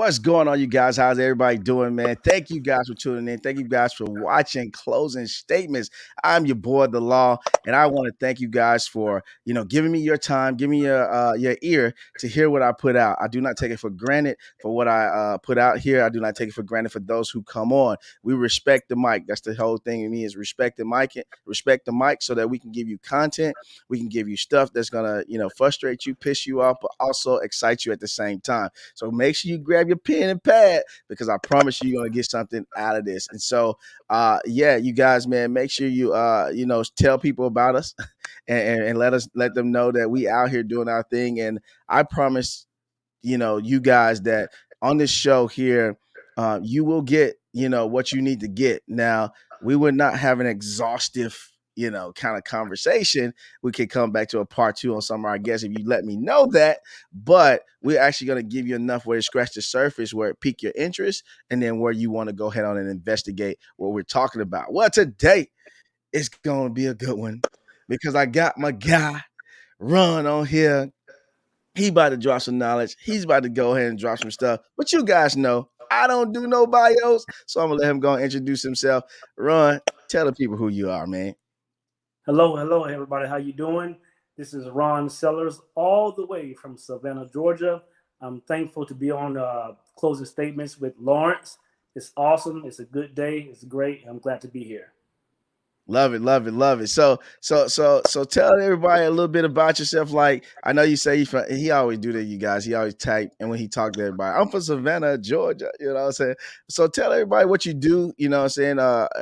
What's going on, you guys? How's everybody doing, man? Thank you guys for tuning in. Thank you guys for watching Closing Statements. I'm your boy, The Law, and I want to thank you guys for giving me your time, giving me your ear to hear what I put out. I do not take it for granted for what I put out here. I do not take it for granted for those who come on. We respect the mic. That's the whole thing. In me is respect the mic, so that we can give you content. We can give you stuff that's gonna frustrate you, piss you off, but also excite you at the same time. So make sure you grab your pen and pad, because I promise you're gonna get something out of this. And so yeah, you guys, man, make sure you tell people about us and let them know that we out here doing our thing. And I promise you guys that on this show here, you will get what you need to get. Now, we would not have an exhaustive kind of conversation. We could come back to a part two on some of our guests if you let me know that. But we're actually going to give you enough where it scratch the surface, where it pique your interest, and then where you want to go ahead on and investigate what we're talking about. Well, today it's going to be a good one, because I got my guy Ron on here. He about to drop some knowledge. He's about to go ahead and drop some stuff. But you guys know I don't do no bios, so I'm gonna let him go and introduce himself. Ron, tell the people who you are, man. Hello, everybody. How you doing? This is Ron Sellers, all the way from Savannah, Georgia. I'm thankful to be on Closing Statements with Lawrence. It's awesome. It's a good day. It's great. I'm glad to be here. Love it, love it, love it. So tell everybody a little bit about yourself. Like, I know you say he always do that, you guys. He always type, and when he talk to everybody, I'm from Savannah, Georgia. You know what I'm saying? So tell everybody what you do, you know what I'm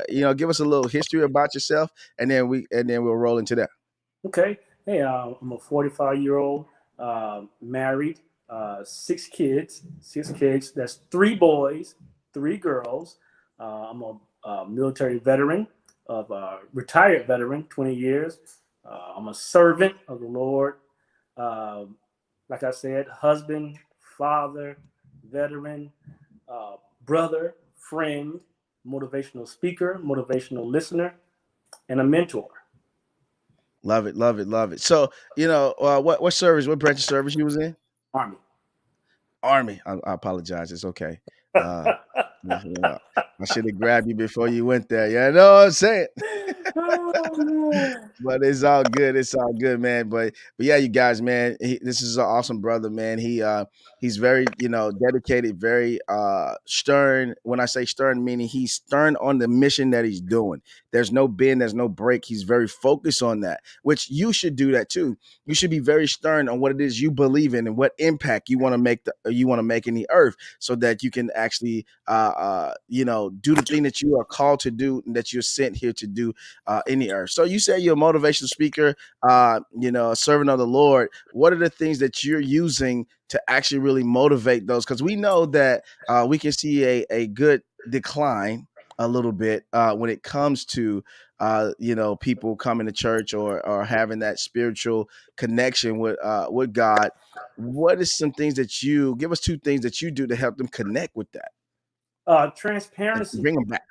saying? Give us a little history about yourself, and then we'll roll into that. Okay. Hey, I'm a 45-year-old, married, six kids. That's three boys, three girls. I'm a military veteran, retired veteran, 20 years. I'm a servant of the Lord. Uh, like I said, husband, father, veteran, brother, friend, motivational speaker, motivational listener, and a mentor. Love it, love it, love it. So, what service, what branch of service you was in? Army. Army. I apologize. It's okay. Uh, I should have grabbed you before you went there. You know what I'm saying? Oh, But it's all good. It's all good, man. But yeah, you guys, man. This is an awesome brother, man. He's very dedicated, very stern. When I say stern, meaning he's stern on the mission that he's doing. There's no bend, there's no break. He's very focused on that, which you should do that too. You should be very stern on what it is you believe in and what impact you want to make in the earth, so that you can actually do the thing that you are called to do and that you're sent here to do in the earth. So you say you're a motivational speaker, a servant of the Lord. What are the things that you're using to actually really motivate those? Because we know that we can see a good decline a little bit when it comes to people coming to church, or having that spiritual connection with God. What is some things that you give us, two things that you do to help them connect with that and transparency, bring them back?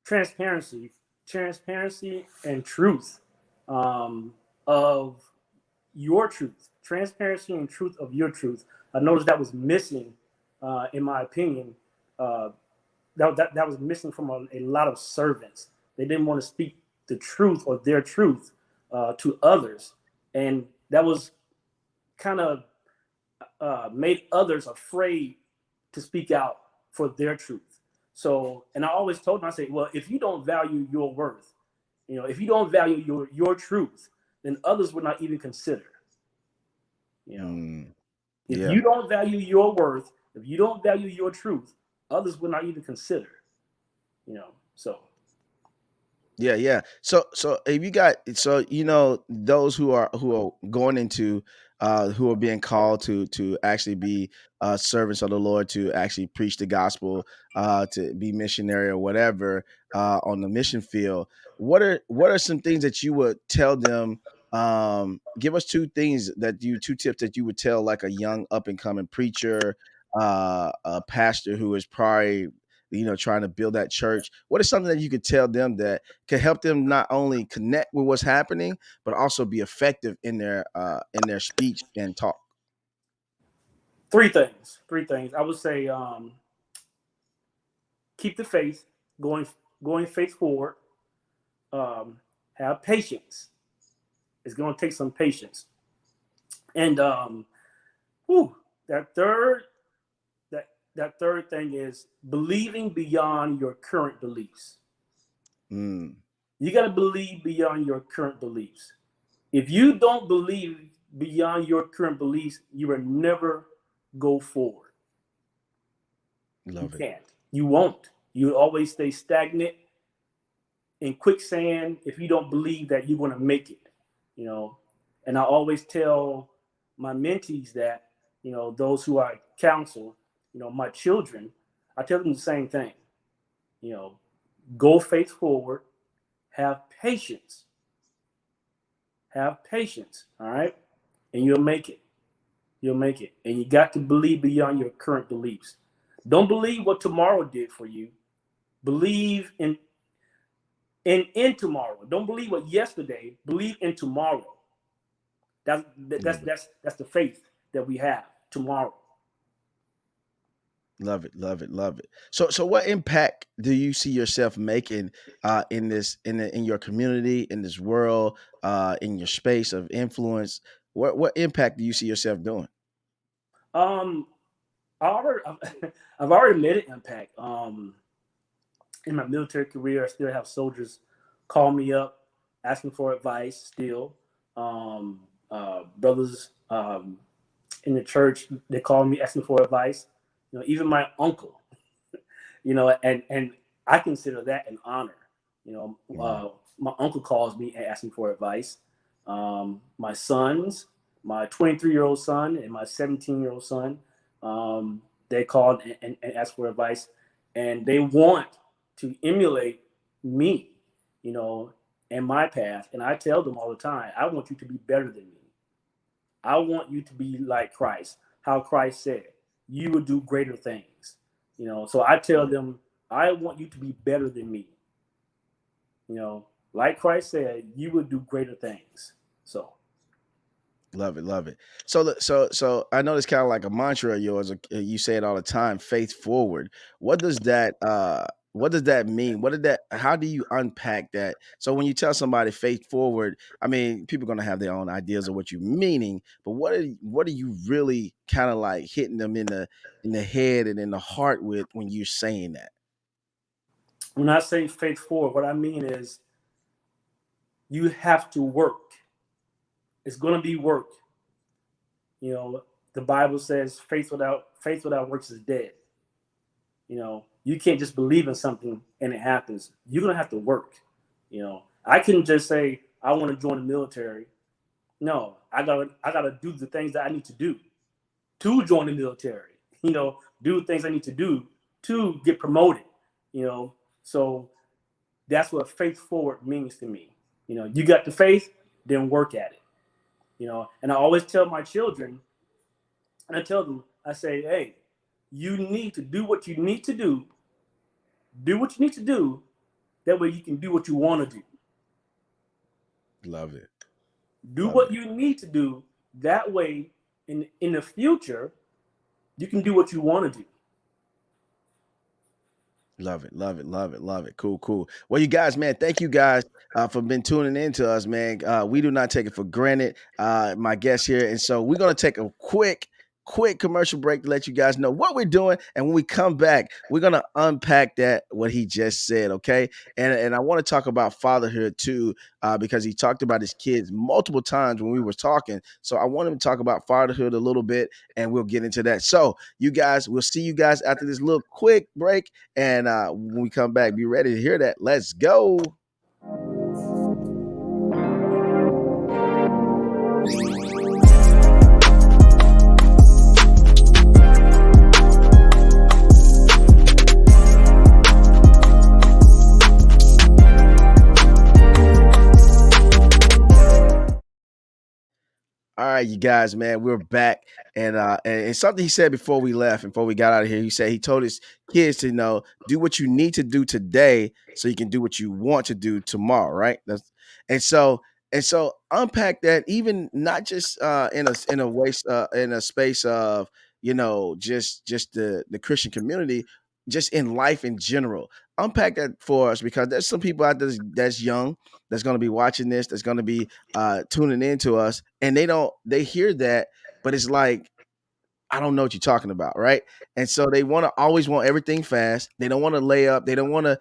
transparency, transparency, and truth of your truth. Transparency and truth of your truth. I noticed that was missing, in my opinion. Uh, that was missing from a lot of servants. They didn't want to speak the truth or their truth to others, and that was kind of made others afraid to speak out for their truth. So, and I always told them, I say, well, if you don't value your worth, if you don't value your truth, then others would not even consider. You know, if Yeah. you don't value your worth, if you don't value your truth, others would not even consider. So Yeah, yeah. So if you got, those who are going into who are being called to actually be servants of the Lord, to actually preach the gospel, to be missionary or whatever, on the mission field, what are some things that you would tell them? Give us two tips that you would tell, like a young up and coming preacher, a pastor who is probably trying to build that church. What is something that you could tell them that can help them not only connect with what's happening, but also be effective in their speech and talk? Three things. Three things. I would say keep the faith, going going faith forward. Have patience. It's going to take some patience. And whew, that third that third thing is believing beyond your current beliefs. Mm, You got to believe beyond your current beliefs. If you don't believe beyond your current beliefs, you will never go forward. You love it. can't. You won't. You always stay stagnant in quicksand if you don't believe that you're going to make it. You know, and I always tell my mentees that, those who I counsel, my children, I tell them the same thing. You know, go faith forward, have patience, have patience. All right, and you'll make it. You'll make it. And you got to believe beyond your current beliefs. Don't believe what tomorrow did for you. Believe in tomorrow. Don't believe what yesterday. Believe in tomorrow. That's that's Love it. that's that's the faith that we have tomorrow. Love it, love it, love it. So what impact do you see yourself making in this in your community, in this world, in your space of influence? What impact do you see yourself doing? Um, I already, I've already made an impact. In my military career, I still have soldiers call me up asking for advice. Still, brothers in the church, they call me asking for advice. Even my uncle. And I consider that an honor. Wow. My uncle calls me and asks me for advice. My sons, my 23-year-old son and my 17-year-old son, they called and asked for advice, and they want to emulate me, you know, and my path. And I tell them all the time, I want you to be better than me. I want you to be like Christ, how Christ said, you will do greater things. So I tell Love it. them, I want you to be better than me. Like Christ said, you will do greater things. So Love it, love it. So I know it's kind of like a mantra of yours. You say it all the time. Faith forward. What does that What does that mean? What did that? How do you unpack that? So when you tell somebody faith forward, I mean, people are gonna have their own ideas of what you're meaning. But what are you really kind of like hitting them in the head and in the heart with when you're saying that? when I say faith forward, what I mean is you have to work. It's going to be work. The Bible says faith without works is dead. You can't just believe in something and it happens. You're gonna have to work. I couldn't just say I want to join the military. No, I gotta do the things that I need to do to join the military. Do the things I need to do to get promoted. So that's what faith forward means to me. You got the faith, then work at it. And I always tell my children, and I tell them, I say, hey, you need to do what you need to do. Do what you need to do. That way you can do what you want to do. Love it, Do love what it. you need to do. That way, in the future, you can do what you want to do. Love it, love it, love it, love it. Cool, cool. Well, you guys, man, thank you guys for been tuning in to us, man. We do not take it for granted. My guest here, and so we're gonna take a quick commercial break to let you guys know what we're doing, and when we come back, we're gonna unpack that what he just said, okay? And I want to talk about fatherhood too, because he talked about his kids multiple times when we were talking. So I want him to talk about fatherhood a little bit, and we'll get into that. So you guys, we'll see you guys after this little quick break. And when we come back, be ready to hear that. Let's go. All right, you guys, man, we're back, and something he said before we left, before we got out of here, he said he told his kids to do what you need to do today, so you can do what you want to do tomorrow, right? And so and so unpack that, even not just in a space of just the Christian community, just in life in general. Unpack that for us, because there's some people out there that's young, that's going to be watching this, that's going to be tuning into us, and they hear that, but it's like, I don't know what you're talking about, right? And so they always want everything fast. They don't want to lay up. They don't want to,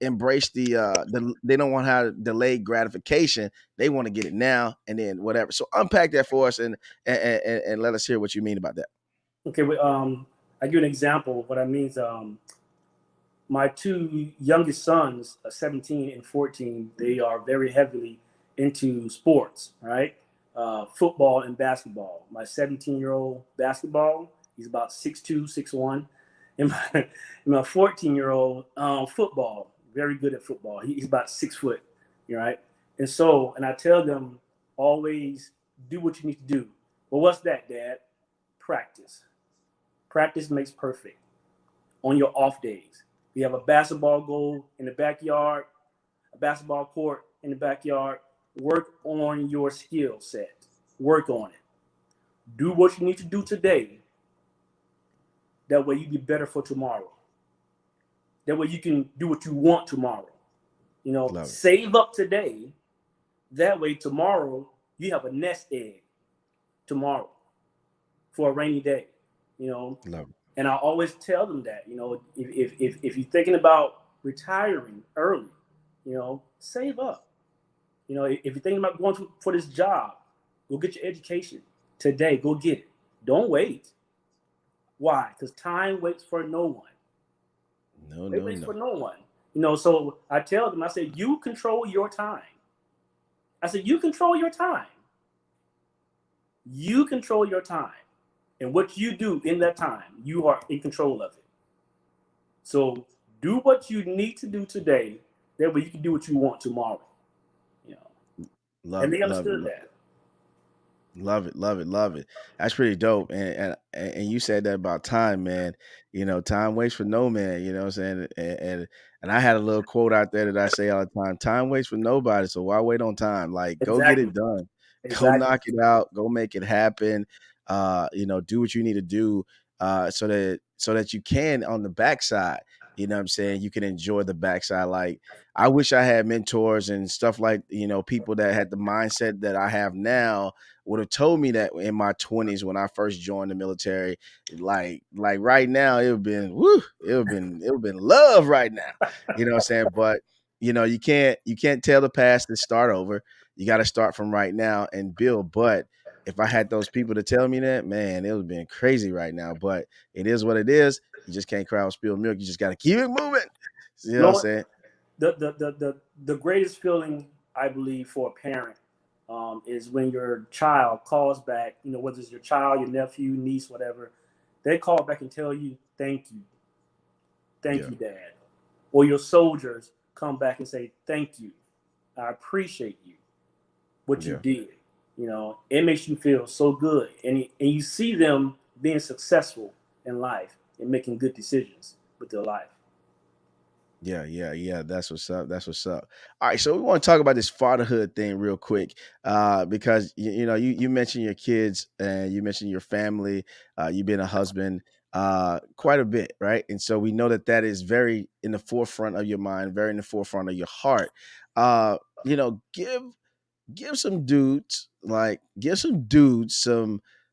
embrace they don't want to have delayed gratification. They want to get it now and then whatever. So unpack that for us, and let us hear what you mean about that. Okay, I give you an example of what I mean. My two youngest sons, 17 and 14, they are very heavily into sports, right? Football and basketball. My 17-year-old basketball, he's about 6'2", 6'1". And my 14-year-old football, very good at football. He's about 6 foot, right? And I tell them, always do what you need to do. Well, what's that, Dad? Practice. Practice makes perfect on your off days. You have a basketball goal in the backyard, a basketball court in the backyard. Work on your skill set. Work on it. Do what you need to do today. That way you be better for tomorrow. That way you can do what you want tomorrow. Love it. Save up today. That way tomorrow you have a nest egg tomorrow for a rainy day. Love it. And I always tell them that, if you're thinking about retiring early, save up. If you're thinking about going for this job, go get your education today. Go get it. Don't wait. Why? Because time waits for no one. It waits for no one. So I tell them, I said, you control your time. I said, you control your time. You control your time. And what you do in that time, you are in control of it. So do what you need to do today. That way you can do what you want tomorrow. Love And it. they Love it. understood that. Love it, love it, love it. That's pretty dope. And you said that about time, man. Time waits for no man. You know what I'm saying? And I had a little quote out there that I say all the time: "Time waits for nobody, so why wait on time? Like, go get Exactly. it done, go Exactly. knock it out, go make it happen. Do what you need to do, so that you can on the backside. You know what I'm saying? You can enjoy the backside. Like, I wish I had mentors and stuff like people that had the mindset that I have now would have told me that in my 20s when I first joined the military. Like right now, it would have been woo, it would have been love right now. You know what I'm saying? But you can't tell the past to start over. You got to start from right now and build. But if I had those people to tell me that, man, it would have been crazy right now. But it is what it is. You just can't cry on spilled milk. You just got to keep it moving. You know You what know I'm what? saying? The greatest feeling, I believe, for a parent is when your child calls back, whether it's your child, your nephew, niece, whatever, they call back and tell you, thank Yeah. you, Dad. Or your soldiers come back and say, thank you. I appreciate you, what you Yeah. did. It makes you feel so good. And you see them being successful in life and making good decisions with their life. Yeah, yeah, yeah. That's what's up. That's what's up. All right, so we want to talk about this fatherhood thing real quick, because you mentioned your kids and you mentioned your family. You've been a husband quite a bit, right? And so we know that that is very in the forefront of your mind, very in the forefront of your heart. Uh, give some dudes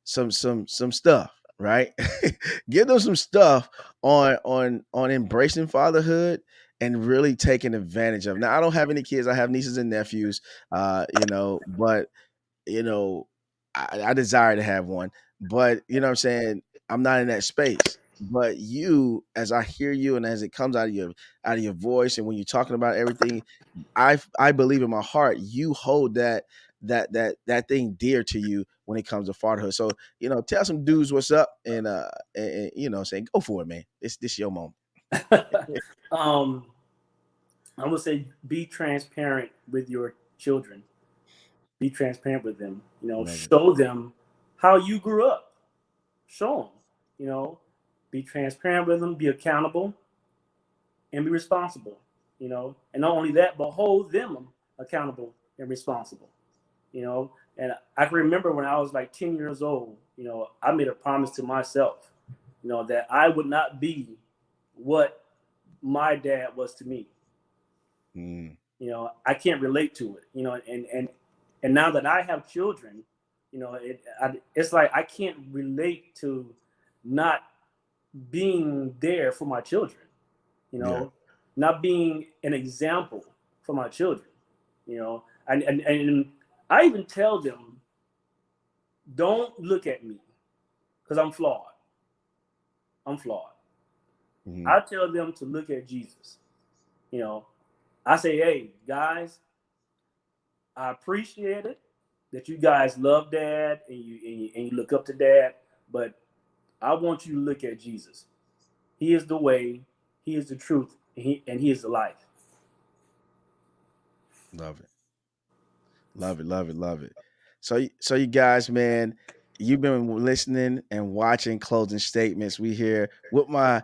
some stuff, right? Give them some stuff on embracing fatherhood and really taking advantage of. Now, I don't have any kids. I have nieces and nephews, but you know, I desire to have one, but you know what I'm saying? I'm not in that space. But you, as I hear you and as it comes out of your voice and when you're talking about everything, I believe in my heart you hold that thing dear to you when it comes to fatherhood. So, tell some dudes what's up and saying go for it, man. This your moment. um, I would say be transparent with your children. Be transparent with them. Love it. Show them how you grew up. Show them. Be transparent with them. Be accountable and be responsible. And not only that, but hold them accountable and responsible. And I can remember when I was like 10 years old. I made a promise to myself, that I would not be what my dad was to me. Mm. I can't relate to it. And now that I have children, it's like I can't relate to not being there for my children. You Yeah. know, not being an example for my children. And I even tell them, don't look at me because I'm flawed. I'm flawed. Mm. I tell them to look at Jesus. You know, I say, hey guys, I appreciate it that you guys love dad and you look up to dad, but I want you to look at Jesus. He is the way, he is the truth, and he is the life. Love it. Love it, love it, love it. So you guys, man, you've been listening and watching closing statements. We here with my,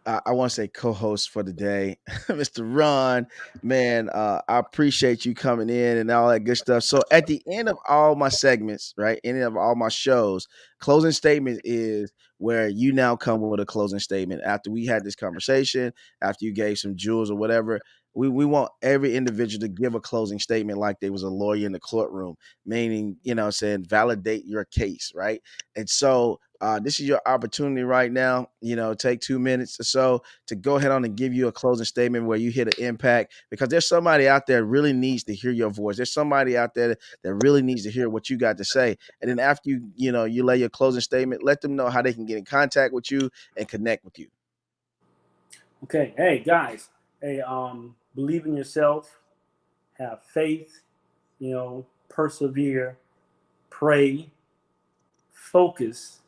I want to say co-host for the day, Mr. Ron. Man, I appreciate you coming in and all that good stuff. So at the end of all my segments, right, end of all my shows, closing statement is where you now come with a closing statement after we had this conversation, after you gave some jewels or whatever. We want every individual to give a closing statement like they was a lawyer in the courtroom, meaning, saying validate your case, right? And so this is your opportunity right now, take 2 minutes or so to go ahead on and give you a closing statement where you hit an impact, because there's somebody out there really needs to hear your voice. There's somebody out there that really needs to hear what you got to say. And then after you lay your closing statement, let them know how they can get in contact with you and connect with you. Okay, hey guys, hey, believe in yourself, have faith, persevere, pray, focus,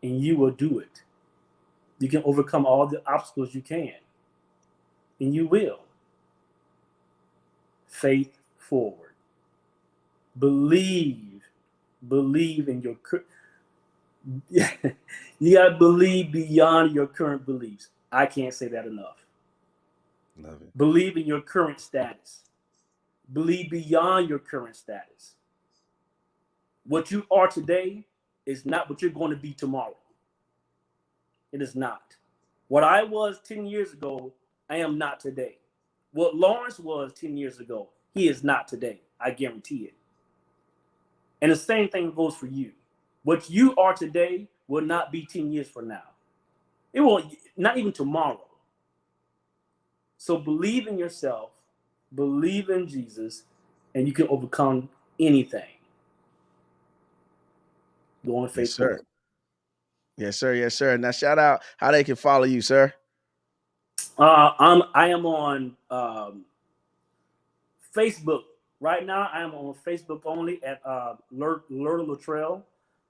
and you will do it. You can overcome all the obstacles you can, and you will. Faith forward. Believe, believe in your. You gotta believe beyond your current beliefs. I can't say that enough. Love it. Believe in your current status. Believe beyond your current status. What you are today is not what you're going to be tomorrow. It is not. What I was 10 years ago, I am not today. What Lawrence was 10 years ago, he is not today. I guarantee it. And the same thing goes for you. What you are today will not be 10 years from now. It will not even tomorrow. So believe in yourself, believe in Jesus, and you can overcome anything. Go on Yes, faith sir. forward. Yes, sir. Yes, sir. Now shout out how they can follow you, sir. I am on Facebook right now. I am on Facebook only at Lur Latrell.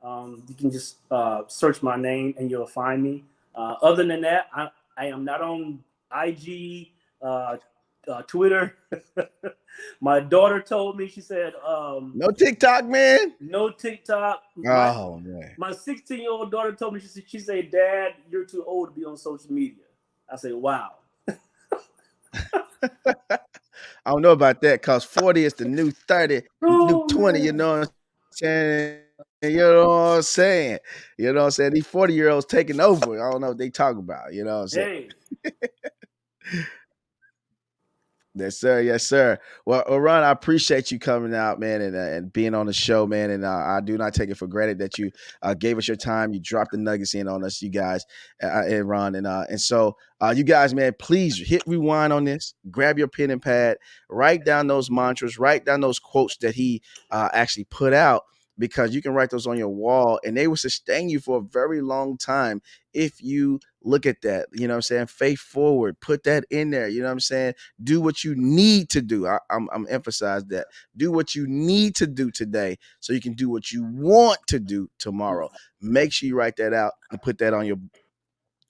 You can just search my name and you'll find me. Other than that, I am not on IG, Twitter. My daughter told me, she said, No TikTok, man. no TikTok. Oh man. My 16-year-old daughter told me, she said, Dad, you're too old to be on social media. I said, wow. I don't know about that because 40 is the new 30, new Oh 20, you man. know what I'm saying? You know what I'm saying? You know what I'm saying? These 40-year-olds taking over. I don't know what they talk about. You know what I'm saying? Hey, Yes, sir. Yes, sir. Well, Ron, I appreciate you coming out, man, and being on the show, man. And I do not take it for granted that you gave us your time. You dropped the nuggets in on us, you guys, and Ron, and so you guys, man, please hit rewind on this. Grab your pen and pad. Write down those mantras. Write down those quotes that he actually put out, because you can write those on your wall and they will sustain you for a very long time if you look at that. You know what I'm saying? Faith forward. Put that in there. You know what I'm saying? Do what you need to do. I'm emphasized that. Do what you need to do today so you can do what you want to do tomorrow. Make sure you write that out and put that on your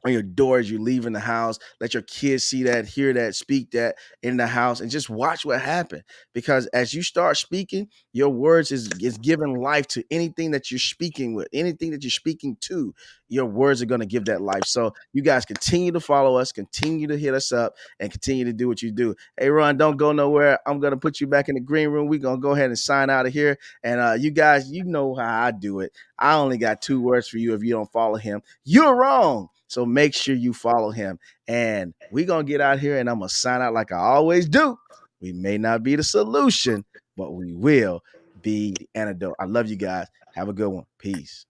on your door as you leave in the house. Let your kids see that, hear that, speak that in the house, and just watch what happens. Because as you start speaking, your words is giving life to anything that you're speaking with, anything that you're speaking to. Your words are going to give that life. So you guys continue to follow us, continue to hit us up, and continue to do what you do. Hey, Ron, don't go nowhere. I'm going to put you back in the green room. We're going to go ahead and sign out of here. And you guys, you know how I do it. I only got 2 words for you if you don't follow him. You're wrong. So make sure you follow him. And we're going to get out here and I'm going to sign out like I always do. We may not be the solution, but we will be the antidote. I love you guys. Have a good one. Peace.